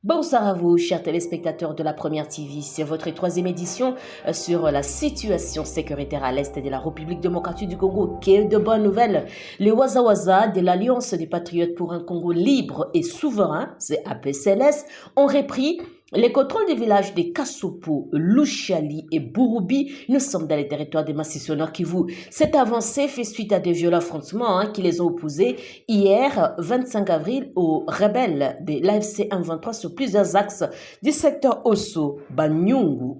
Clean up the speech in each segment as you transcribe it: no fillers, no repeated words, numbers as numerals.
Bonsoir à vous, chers téléspectateurs de la Première TV. C'est votre troisième édition sur la situation sécuritaire à l'est de la République démocratique du Congo. Quelle de bonnes nouvelles! Les Waza de l'Alliance des Patriotes pour un Congo libre et souverain, c'est APCLS, ont repris les contrôles des villages de Kassopo, Luchali et Bouroubi. Nous sommes dans les territoires des Massifs Nord Kivu. Cette avancée fait suite à des violents affrontements qui les ont opposés hier, 25 avril, aux rebelles de l'AFC 123 sur plusieurs axes du secteur Osso, Banyungu.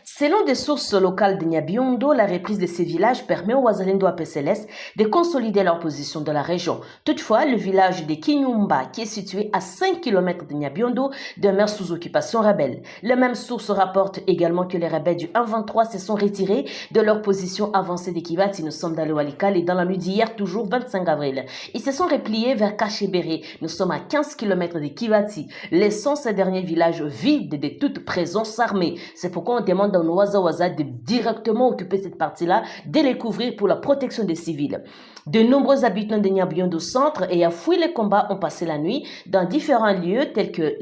Selon des sources locales de Nyabiondo, la reprise de ces villages permet aux Wazalendo APCLS de consolider leur position dans la région. Toutefois, le village de Kinyumba, qui est situé à 5 km de Nyabiondo, demeure sous occupation rebelle. Les mêmes sources rapportent également que les rebelles du 123 se sont retirés de leur position avancée de Kibati. Nous sommes dans le Walikal et dans la nuit d'hier, toujours 25 avril. Ils se sont repliés vers Kachebere. Nous sommes à 15 km de Kibati, laissant ces derniers villages vides de toute présence armée. C'est pourquoi on demande à Waza de directement occuper cette partie-là, de les couvrir pour la protection des civils. De nombreux habitants de Nyabiondo centre et à fouiller les combats ont passé la nuit dans différents lieux tels que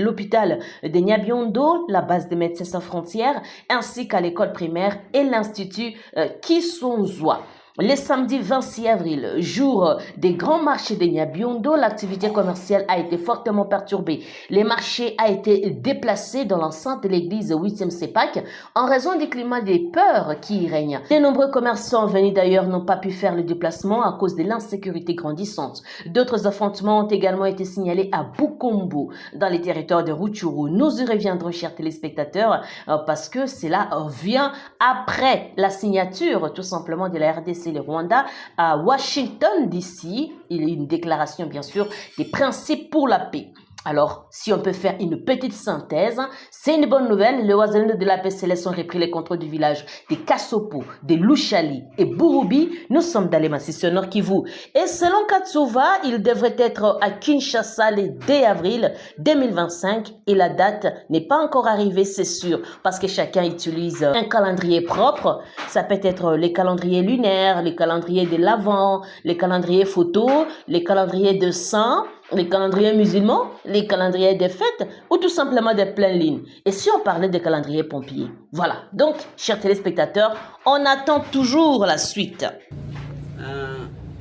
l'hôpital de Nyabiondo, la base des Médecins sans frontières, ainsi qu'à l'école primaire et l'institut Kisonzwa. Le samedi 26 avril, jour des grands marchés de Nyabiondo, l'activité commerciale a été fortement perturbée. Les marchés ont été déplacés dans l'enceinte de l'église 8e CEPAC en raison du climat des peurs qui y règne. De nombreux commerçants venus d'ailleurs n'ont pas pu faire le déplacement à cause de l'insécurité grandissante. D'autres affrontements ont également été signalés à Bukombo, dans les territoires de Rutshuru. Nous y reviendrons, chers téléspectateurs, parce que cela vient après la signature, tout simplement, de la RDC le Rwanda à Washington DC. Il y a une déclaration, bien sûr, des principes pour la paix. Alors, si on peut faire une petite synthèse, c'est une bonne nouvelle. Les Wazalendo de la PCLS ont repris les contrôles du village de Kassopo, de Luchali et Bouroubi. Nous sommes dans les Massifs Nord Kivu. Et selon Katsuva, il devrait être à Kinshasa le 2 avril 2025. Et la date n'est pas encore arrivée, c'est sûr, parce que chacun utilise un calendrier propre. Ça peut être les calendriers lunaires, les calendriers de l'Avent, les calendriers photos, les calendriers de saints, les calendriers musulmans, les calendriers des fêtes ou tout simplement des pleines lignes. Et si on parlait des calendriers pompiers? Voilà. Donc, chers téléspectateurs, on attend toujours la suite.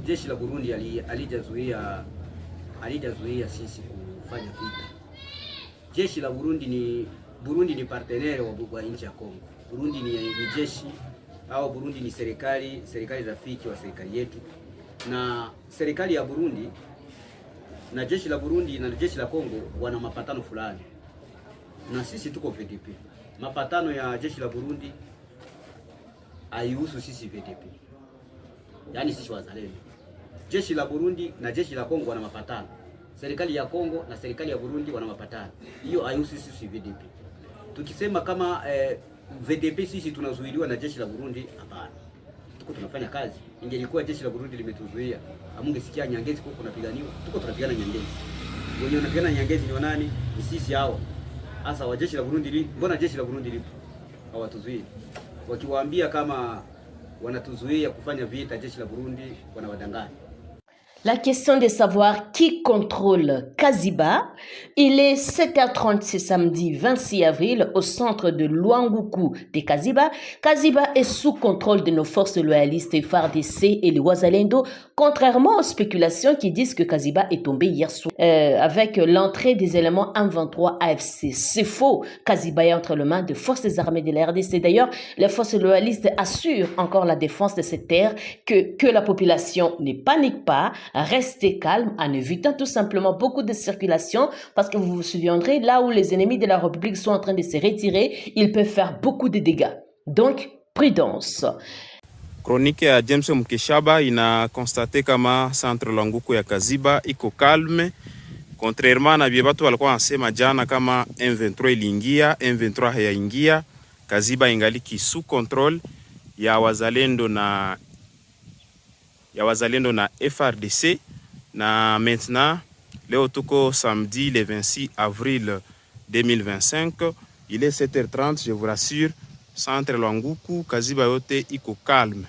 Jeshi la Burundi alijazuia sisi kufanya vita. Jeshi la Burundi ni partenaire wa nchi ya Kongo. Burundi ni jeshi au Burundi ni serikali rafiki wa serikali yetu. Na serikali ya Burundi na jeshi la Burundi na jeshi la Kongo wana mapatano fulani. Na sisi tuko VDP. Mapatano ya jeshi la Burundi haihusu sisi VDP. Yaani sisi wazalendo. Jeshi la Burundi na jeshi la Kongo wana mapatano. Serikali ya Kongo na serikali ya Burundi wana mapatano. Hiyo haihusu sisi VDP. Tukisema kama VDP sisi tunazuiliwa na jeshi la Burundi, hapana. Tuko tunafanya kazi. Ingelikuwa jeshi la Burundi limetuzuia, amungesikia Nyangezi huko kunapiganiwa. Tuko tunapigana Nyangezi. Wenye wanapigana Nyangezi ni nani? Ni sisi hao. Hasa wa jeshi la Burundi mbona jeshi la Burundi lipo? Hawatuzuii. Wakiwaambia kama wanatuzuia kufanya vita jeshi la Burundi wanawadanganya. La question de savoir qui contrôle Kaziba. Il est 7h30 ce samedi 26 avril au centre de Luanguku de Kaziba. Kaziba est sous contrôle de nos forces loyalistes FARDC et les Wazalendo, contrairement aux spéculations qui disent que Kaziba est tombé hier soir avec l'entrée des éléments 123 AFC. C'est faux. Kaziba est entre les mains de forces armées de la RDC. D'ailleurs, les forces loyalistes assurent encore la défense de cette terre, que la population ne panique pas. Restez calme en évitant tout simplement beaucoup de circulation parce que vous vous souviendrez, là où les ennemis de la République sont en train de se retirer, ils peuvent faire beaucoup de dégâts. Donc, prudence. Chronique ya James Mkeshaba ina constate kama centre Luanguku ya Kaziba iko calme, contrairement na biebato walikuwa wanasema jana kama M23 iliingia, M23 hayaingia. Kaziba ingaliki sous contrôle ya wazalendo na FARDC. Na maintenant, leo tuko samedi le 26 avril 2025, il est 7h30, je vous rassure, centre Luanguku, Kaziba yote iko calme.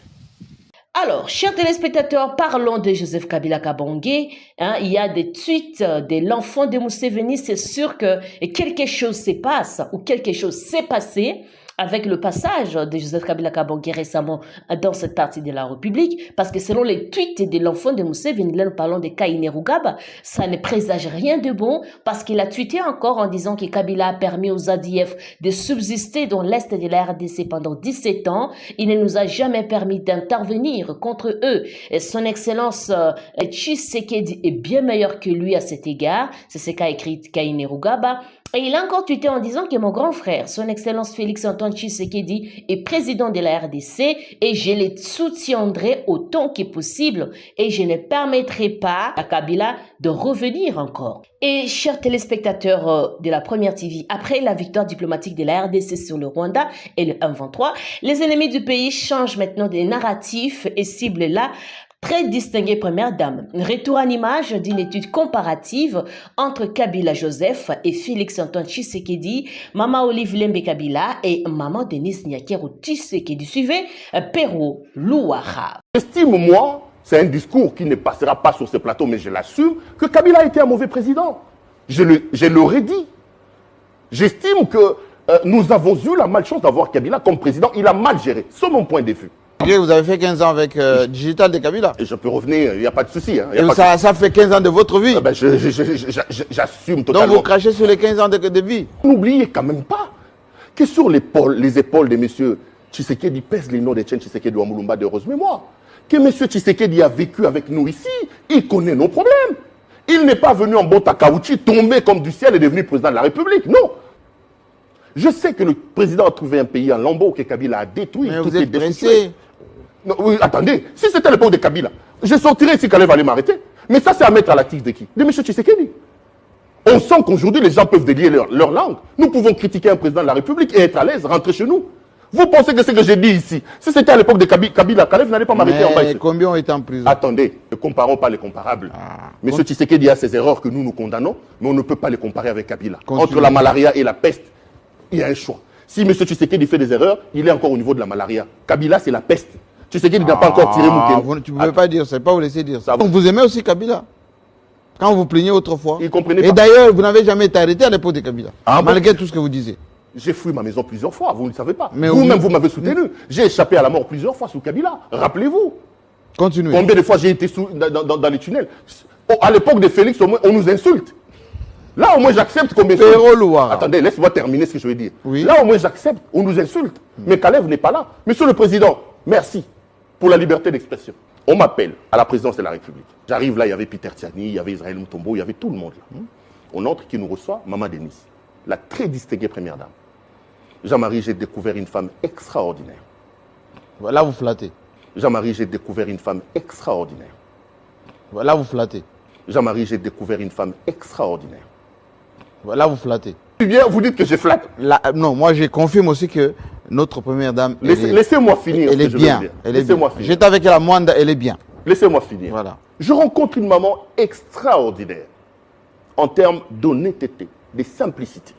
Alors, chers téléspectateurs, parlons de Joseph Kabila Kabange. Il y a des tweets de l'enfant de Museveni. C'est sûr que quelque chose se passe ou quelque chose s'est passé avec le passage de Joseph Kabila Kabange récemment dans cette partie de la République, parce que selon les tweets de l'enfant de Museveni, là nous parlons de Kainerugaba, ça ne présage rien de bon, parce qu'il a tweeté encore en disant que Kabila a permis aux ADF de subsister dans l'est de la RDC pendant 17 ans. Il ne nous a jamais permis d'intervenir contre eux. Et son excellence Tshisekedi est bien meilleur que lui à cet égard. C'est ce qu'a écrit Kainerugaba. Et il a encore tweeté en disant que mon grand frère, son excellence Félix-Antoine Tshisekedi, est président de la RDC et je les soutiendrai autant que possible et je ne permettrai pas à Kabila de revenir encore. Et chers téléspectateurs de la Première TV, après la victoire diplomatique de la RDC sur le Rwanda et le M23, les ennemis du pays changent maintenant des narratifs et ciblent là très distinguée première dame. Retour en image d'une étude comparative entre Kabila Joseph et Félix-Antoine Tshisekedi, Maman Olive Lembe Kabila et Maman Denise Nyakero Tshisekedi. Suivez Pero Louara. J'estime, moi, c'est un discours qui ne passera pas sur ce plateau, mais je l'assume, que Kabila a été un mauvais président. Je l'aurais dit. J'estime que nous avons eu la malchance d'avoir Kabila comme président. Il a mal géré, c'est mon point de vue. Vous avez fait 15 ans avec Digital de Kabila. Et je peux revenir, il n'y a pas de souci. Hein, ça fait 15 ans de votre vie. Ben j'assume totalement. Donc vous crachez sur les 15 ans de vie. N'oubliez quand même pas que sur les épaules de M. Tshisekedi pèsent les noms de Etienne Tshisekedi ou Amulumba de heureuse mémoire. Que M. Tshisekedi a vécu avec nous ici, il connaît nos problèmes. Il n'est pas venu en bon takauchi, tombé comme du ciel et devenu président de la République. Non. Je sais que le président a trouvé un pays en lambeaux que Kabila a détruit. Mais vous êtes pressé. Non, oui, attendez, si c'était l'époque de Kabila, je sortirais si Kalev allait m'arrêter. Mais ça, c'est à mettre à la tige de qui? De M. Tshisekedi. On sent qu'aujourd'hui, les gens peuvent délier leur langue. Nous pouvons critiquer un président de la République et être à l'aise, rentrer chez nous. Vous pensez que ce que j'ai dit ici, si c'était à l'époque de Kabila, Kalev n'allait pas m'arrêter en bas ici. Combien ont été en prison? Attendez, ne comparons pas les comparables. M. Tshisekedi a ses erreurs que nous condamnons, mais on ne peut pas les comparer avec Kabila. Entre la malaria et la peste, il y a un choix. Si M. Tshisekedi fait des erreurs, il est encore au niveau de la malaria. Kabila, c'est la peste. Tshisekedi n'a pas encore tiré Moukene. Tu ne pouvez pas dire, c'est pas vous laisser dire ça. Donc vous aimez aussi Kabila? Quand vous plaignez autrefois. Il comprenait pas. Et d'ailleurs, vous n'avez jamais été arrêté à l'époque de Kabila. Malgré tout ce que vous disiez. J'ai fui ma maison plusieurs fois, vous ne le savez pas. Vous-même, vous m'avez soutenu. J'ai échappé à la mort plusieurs fois sous Kabila. Rappelez-vous. Continuez. Combien de fois j'ai été dans les tunnels? À l'époque de Félix, au moins, on nous insulte. Là, au moins, j'accepte qu'on m'insulte. Attendez, laisse-moi terminer ce que je veux dire. Oui. Là, au moins, j'accepte. On nous insulte. Mais Kalev n'est pas là. Monsieur le Président, merci pour la liberté d'expression. On m'appelle à la présidence de la République. J'arrive là, il y avait Peter Tiani, il y avait Israël Moutombo, il y avait tout le monde là. On entre, qui nous reçoit, Maman Denise, la très distinguée première dame. Jean-Marie, j'ai découvert une femme extraordinaire. Voilà, vous flattez. Jean-Marie, j'ai découvert une femme extraordinaire. Voilà, vous flattez. Jean-Marie, j'ai découvert une femme extraordinaire. Voilà, vous flattez. Bien, vous dites que je flatte. Non, moi je confirme aussi que notre première dame. Laissez-moi finir. Elle est bien. Laissez-moi finir. J'étais avec la Mwanda, elle est bien. Laissez-moi finir. Voilà. Je rencontre une maman extraordinaire en termes d'honnêteté, de simplicité.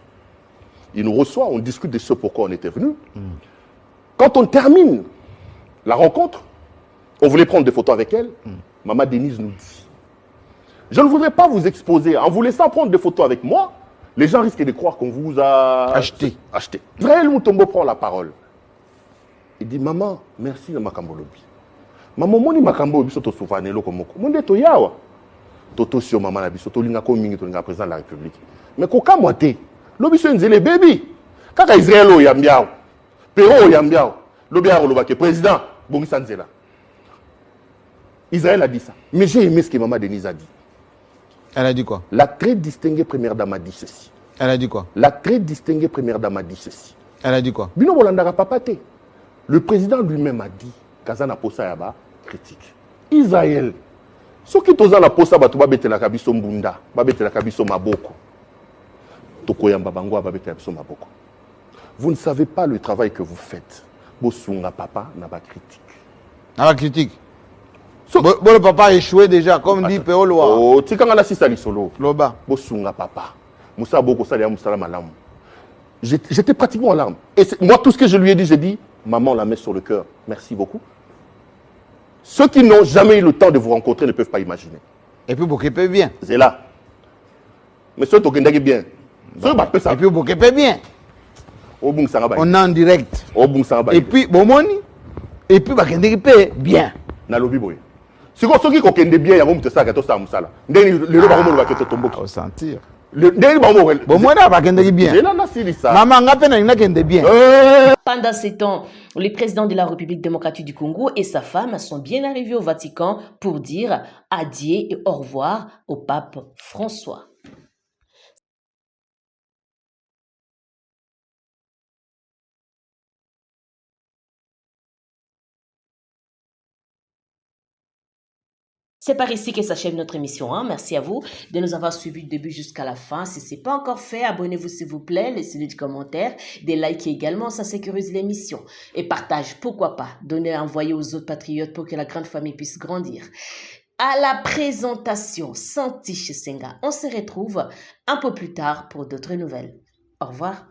Il nous reçoit, on discute de ce pourquoi on était venu. Quand on termine la rencontre, on voulait prendre des photos avec elle. Maman Denise nous dit, je ne voudrais pas vous exposer. En vous laissant prendre des photos avec moi, les gens risquent de croire qu'on vous a acheté. Israël Moutombo prend la parole. Il dit, maman, merci de Makambo Lobi. Maman, moni Makambo Lobi, soto souvane lo komoko. Monde to yawa. Toto sio maman la biso, to linga ko mingi to linga président de la République. Mais koka moite, lobi so nzele baby. Kaka Israël o yambiao. Pero o yambiao. Lobi a loba ke président Bongisa Nzela. Israël a dit ça. Mais j'ai aimé ce que maman Denise a dit. Elle a dit quoi? La très distinguée première dame a dit ceci. Elle a dit quoi? La très distinguée première dame a dit ceci. Elle a dit quoi? Bino Bolandara Papate. Le président lui-même a dit Kazana Posa Yaba critique. Israël. Ce qui toza la posa batuba bete la kabiso mbunda, babete la kabiso maboko. Tokoyamba bangwa babete la kabiso maboko. Vous ne savez pas le travail que vous faites. Bosunga papa n'a pas critique. N'a pas critique. Bon, le papa a échoué déjà, comme dit Péo Loa. Oh, tikanga la sisa lisolo. Loba. Bosunga papa. Moussa Boko Salia Moussa Malam. J'étais pratiquement en larmes. Et moi, tout ce que je lui ai dit, j'ai dit, maman la met sur le cœur. Merci beaucoup. Ceux qui n'ont jamais eu le temps de vous rencontrer ne peuvent pas imaginer. Et puis Bokepe bien. C'est là. Mais ceux qui ont bien. Ceux qui ont ça. Et puis Bokepe bien. On est en direct. Et puis Bomoni. Et puis Bokepe bien. Nalobi boy. Si vous avez bien, il y a un peu de ça qui est au sala. Au sentir. Pendant ces temps, le président de la République démocratique du Congo et sa femme sont bien arrivés au Vatican pour dire adieu et au revoir au pape François. C'est par ici que s'achève notre émission. Merci à vous de nous avoir suivis du début jusqu'à la fin. Si ce n'est pas encore fait, abonnez-vous s'il vous plaît, laissez-nous des commentaires, des likes également, ça sécurise l'émission. Et partage, pourquoi pas, donnez, envoyez aux autres patriotes pour que la grande famille puisse grandir. À la présentation, Santi Senga. On se retrouve un peu plus tard pour d'autres nouvelles. Au revoir.